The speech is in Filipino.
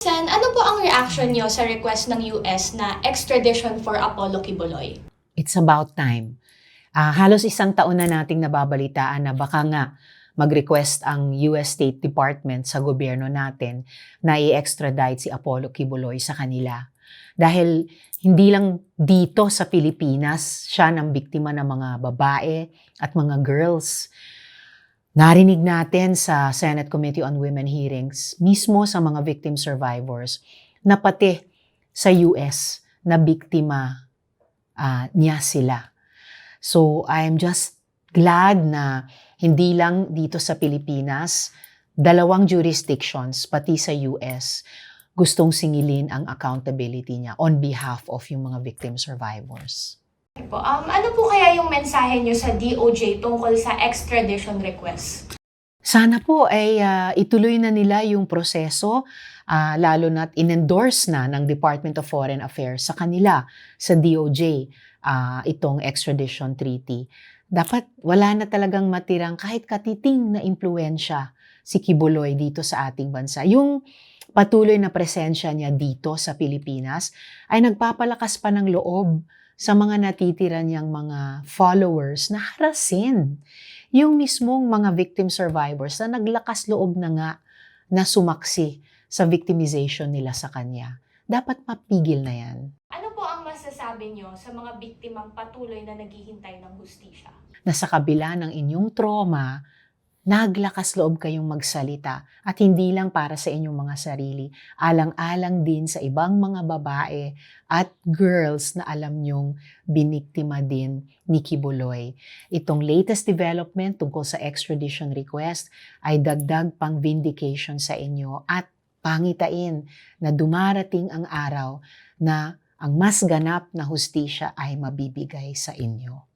Sen, ano po ang reaction niyo sa request ng US na extradition for Apollo Kibuloy? It's about time. Halos isang taon na nating nababalitaan na baka nga mag-request ang US State Department sa gobyerno natin na i-extradite si Apollo Kibuloy sa kanila. Dahil hindi lang dito sa Pilipinas siya ng biktima ng mga babae at mga girls. Narinig natin sa Senate Committee on Women hearings, mismo sa mga victim survivors, na pati sa US na biktima niya sila. So I am just glad na hindi lang dito sa Pilipinas, dalawang jurisdictions, pati sa US, gustong singilin ang accountability niya on behalf of yung mga victim survivors. Ano po kaya yung mensahe niyo sa DOJ tungkol sa extradition request? Sana po ay ituloy na nila yung proseso, lalo na't in-endorse na ng Department of Foreign Affairs sa kanila, sa DOJ, itong extradition treaty. Dapat wala na talagang matirang kahit katiting na impluensya si Kibuloy dito sa ating bansa. Yung patuloy na presensya niya dito sa Pilipinas ay nagpapalakas pa ng loob sa mga natitira niyang mga followers na harasin yung mismong mga victim survivors na naglakas loob na nga na sumaksi sa victimization nila sa kanya. Dapat mapigil na yan. Ano po ang masasabi niyo sa mga biktimang patuloy na naghihintay ng hustisya? Na sa kabila ng inyong trauma, naglakas loob kayong magsalita at hindi lang para sa inyong mga sarili, alang-alang din sa ibang mga babae at girls na alam nyong biniktima din ni Kibuloy. Itong latest development tungkol sa extradition request ay dagdag pang vindication sa inyo at pangitain na dumarating ang araw na ang mas ganap na hustisya ay mabibigay sa inyo.